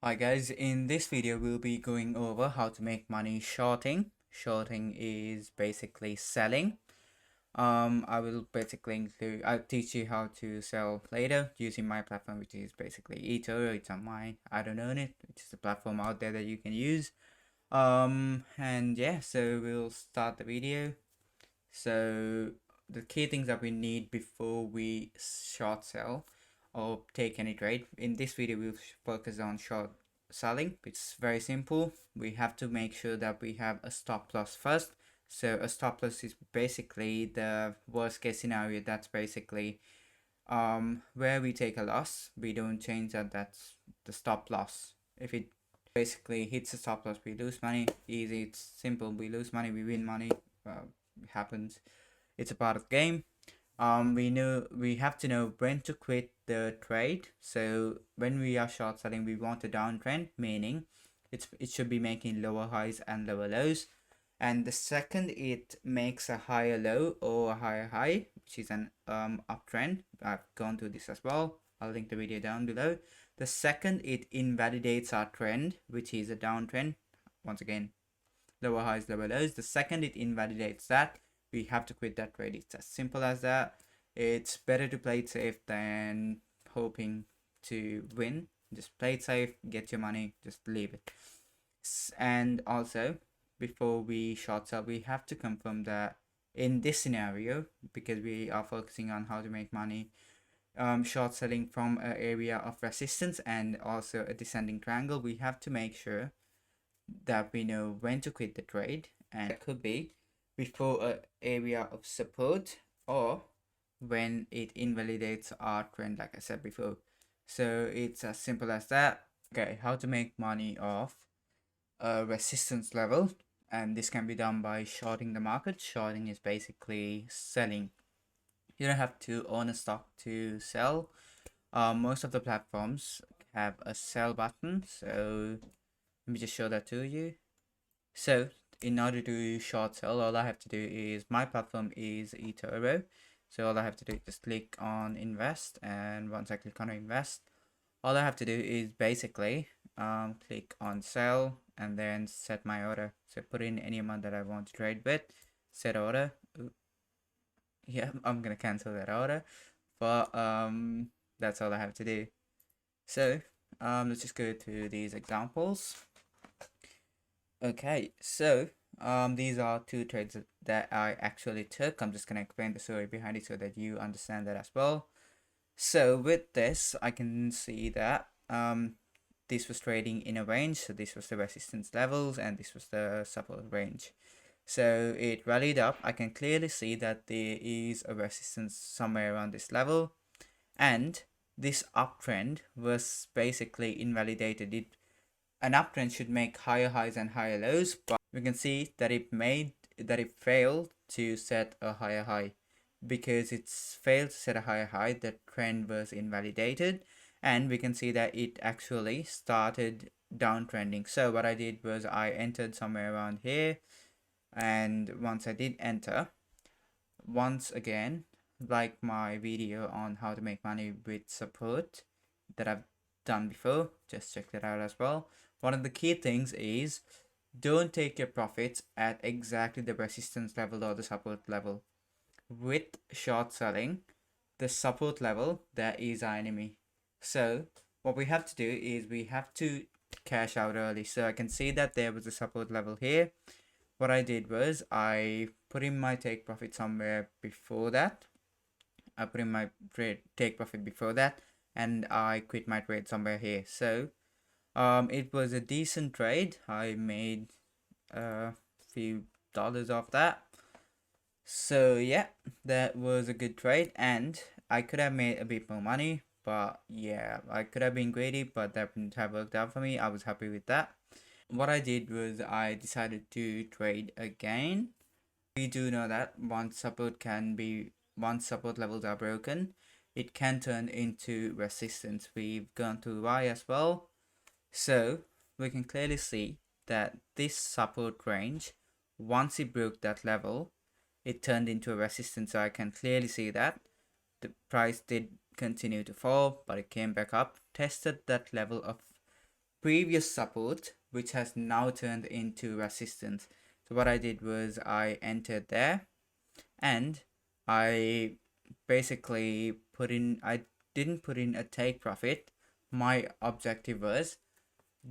Hi guys, in this video we'll be going over how to make money shorting. Shorting is basically selling. I'll teach you how to sell later using my platform, which is basically eToro. It's on mine. I don't own it, which is a platform out there that you can use. And yeah, so we'll start the video. So the key things that we need before we short sell or take any trade. In this video we'll focus on short selling. It's very simple. We have to make sure that we have a stop loss first. So a stop loss is basically the worst case scenario. That's basically where we take a loss, we don't change that. That's the stop loss. If it basically hits the stop loss, we lose money. Easy, it's simple. We lose money, we win money. It happens. It's a part of the game. We have to know when to quit the trade. So when we are short selling, we want a downtrend, meaning it should be making lower highs and lower lows. And the second it makes a higher low or a higher high, which is an uptrend, I've gone through this as well. I'll link the video down below. The second it invalidates our trend, which is a downtrend, once again lower highs, lower lows. The second it invalidates that, we have to quit that trade. It's as simple as that. It's better to play it safe than hoping to win. Just play it safe, get your money, just leave it. And also, before we short sell, we have to confirm that in this scenario, because we are focusing on how to make money, short selling from an area of resistance and also a descending triangle, we have to make sure that we know when to quit the trade, and it could be before an area of support or when it invalidates our trend, like I said before. So it's as simple as that. Okay, how to make money off a resistance level, and this can be done by shorting the market. Shorting is basically selling. You don't have to own a stock to sell. Most of the platforms have a sell button, so let me just show that to you. So in order to short sell, all I have to do is, my platform is eToro, so all I have to do is just click on invest, and once I click on invest, all I have to do is basically click on sell and then set my order. So put in any amount that I want to trade with, set order. Yeah, I'm gonna cancel that order, but that's all I have to do. So let's just go to these examples. Okay, so these are two trades that I actually took. I'm just gonna explain the story behind it so that you understand that as well. So with this, I can see that this was trading in a range. So this was the resistance levels and this was the support range. So it rallied up. I can clearly see that there is a resistance somewhere around this level, and this uptrend was basically invalidated. An uptrend should make higher highs and higher lows, but we can see that it failed to set a higher high. Because it's failed to set a higher high, the trend was invalidated, and we can see that it actually started downtrending. So what I did was I entered somewhere around here, and once I did enter, once again, like my video on how to make money with support that I've done before, just check that out as well. One of the key things is, don't take your profits at exactly the resistance level or the support level. With short selling, the support level, that is our enemy. So what we have to do is we have to cash out early. So I can see that there was a support level here. What I did was I put in my take profit somewhere before that. I put in my take profit before that, and I quit my trade somewhere here. So it was a decent trade. I made a few dollars off that. So yeah, that was a good trade, and I could have made a bit more money, but yeah, I could have been greedy, but that wouldn't have worked out for me. I was happy with that. What I did was I decided to trade again. We do know that once support levels are broken, it can turn into resistance. We've gone to Y as well. So we can clearly see that this support range, once it broke that level, it turned into a resistance. So I can clearly see that the price did continue to fall, but it came back up, tested that level of previous support, which has now turned into resistance. So what I did was I entered there, and I basically I didn't put in a take profit. My objective was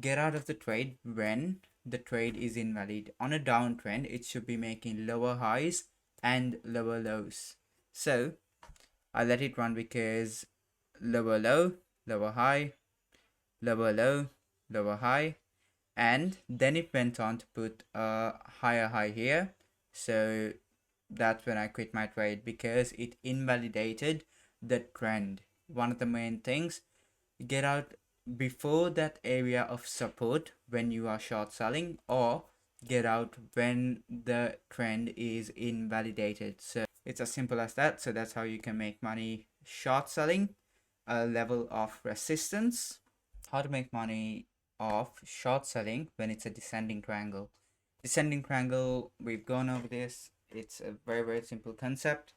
get out of the trade when the trade is invalid. On a downtrend, it should be making lower highs and lower lows. So I let it run because lower low, lower high, lower low, lower high, and then it went on to put a higher high here. So that's when I quit my trade because it invalidated the trend. One of the main things, get out before that area of support when you are short selling, or get out when the trend is invalidated. So it's as simple as that. So that's how you can make money short selling a level of resistance. How to make money off short selling when it's a descending triangle. Descending triangle, we've gone over this. It's a very simple concept.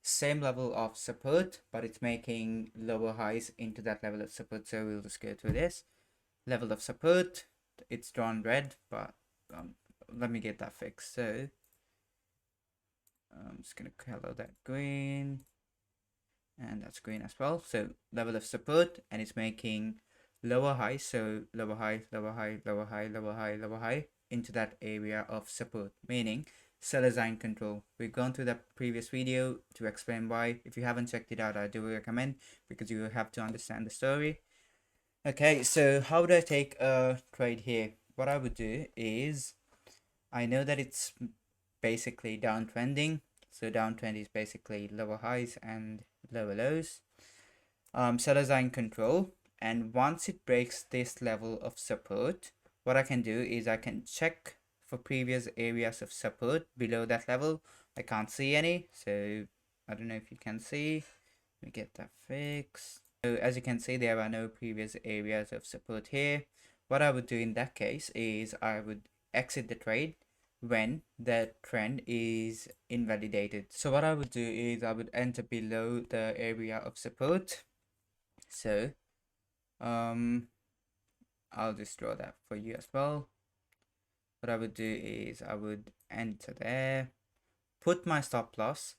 Same level of support, but it's making lower highs into that level of support. So we'll just go through this level of support. It's drawn red, but let me get that fixed. So I'm just gonna color that green, and that's green as well. So level of support, and it's making lower high. So lower high, lower high, lower high, lower high, lower high into that area of support, meaning sellers are in control. We've gone through the previous video to explain why. If you haven't checked it out, I do recommend, because you have to understand the story. Okay, so how would I take a trade here? What I would do is, I know that it's basically downtrending. So downtrend is basically lower highs and lower lows. Sellers are in control, and once it breaks this level of support, what I can do is I can check for previous areas of support below that level. I can't see any, so I don't know if you can see. Let me get that fixed. So as you can see, there are no previous areas of support here. What I would do in that case is I would exit the trade when the trend is invalidated. So what I would do is I would enter below the area of support. So I'll just draw that for you as well. What I would do is I would enter there, put my stop loss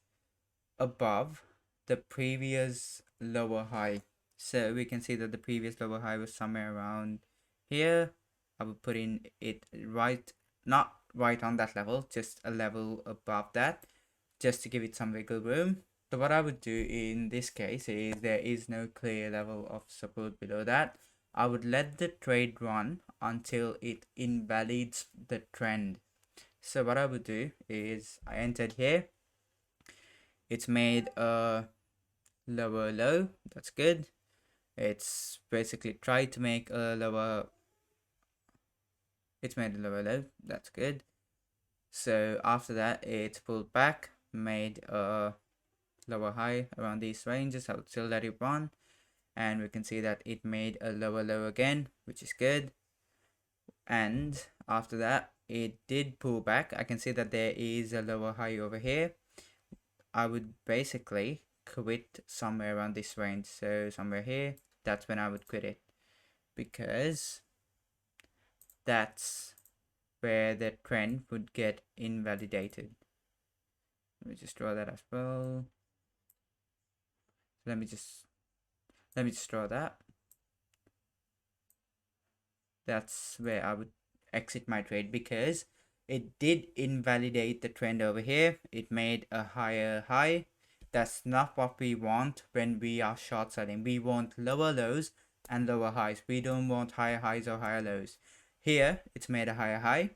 above the previous lower high. So we can see that the previous lower high was somewhere around here. I would put in it right, not right on that level, just a level above that, just to give it some wiggle room. So what I would do in this case is, there is no clear level of support below that. I would let the trade run until it invalidates the trend. So what I would do is I entered here. It's made a lower low. That's good. It's basically tried to make a lower. It's made a lower low. That's good. So after that, it pulled back, made a lower high around these ranges. I would still let it run, and we can see that it made a lower low again, which is good. And after that, it did pull back. I can see that there is a lower high over here. I would basically quit somewhere around this range, so somewhere here. That's when I would quit it, because that's where the trend would get invalidated. Let me just draw that as well. Let me just draw that. That's where I would exit my trade, because it did invalidate the trend over here. It made a higher high. That's not what we want when we are short selling. We want lower lows and lower highs. We don't want higher highs or higher lows. Here, it's made a higher high.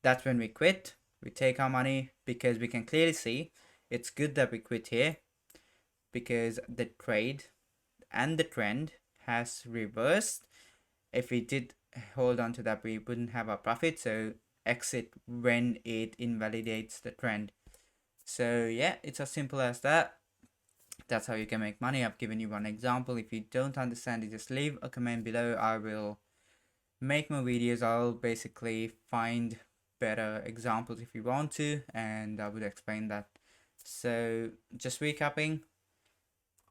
That's when we quit. We take our money, because we can clearly see it's good that we quit here, because the trade and the trend has reversed. If we did hold on to that, we wouldn't have a profit. So exit when it invalidates the trend. So yeah, it's as simple as that. That's how you can make money. I've given you one example. If you don't understand it, just leave a comment below. I will make more videos. I'll basically find better examples if you want to, and I would explain that. So just recapping,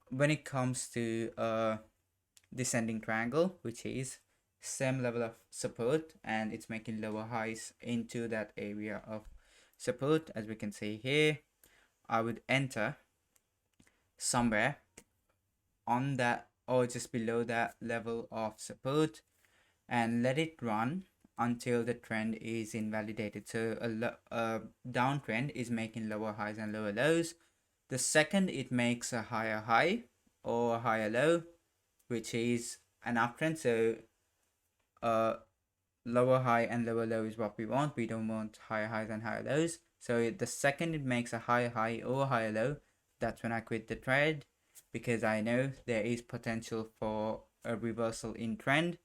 when it comes to a descending triangle, which is same level of support, and it's making lower highs into that area of support. As we can see here, I would enter somewhere on that or just below that level of support and let it run until the trend is invalidated. So a downtrend is making lower highs and lower lows. The second it makes a higher high or a higher low, which is an uptrend, so lower high and lower low is what we want. We don't want higher highs and higher lows. So the second it makes a higher high or a higher low, that's when I quit the trade, because I know there is potential for a reversal in trend.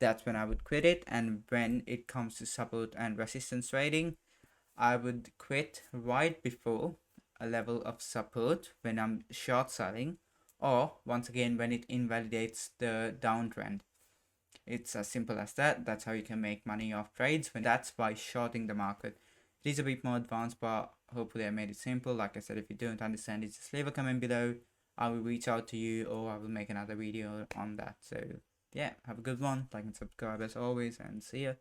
That's when I would quit it. And when it comes to support and resistance trading, I would quit right before a level of support when I'm short selling, or once again when it invalidates the downtrend. It's as simple as that. That's how you can make money off trades, when that's by shorting the market. It is a bit more advanced, but hopefully I made it simple. Like I said, if you don't understand it, just leave a comment below. I will reach out to you, or I will make another video on that. So yeah, have a good one. Like and subscribe as always, and see ya.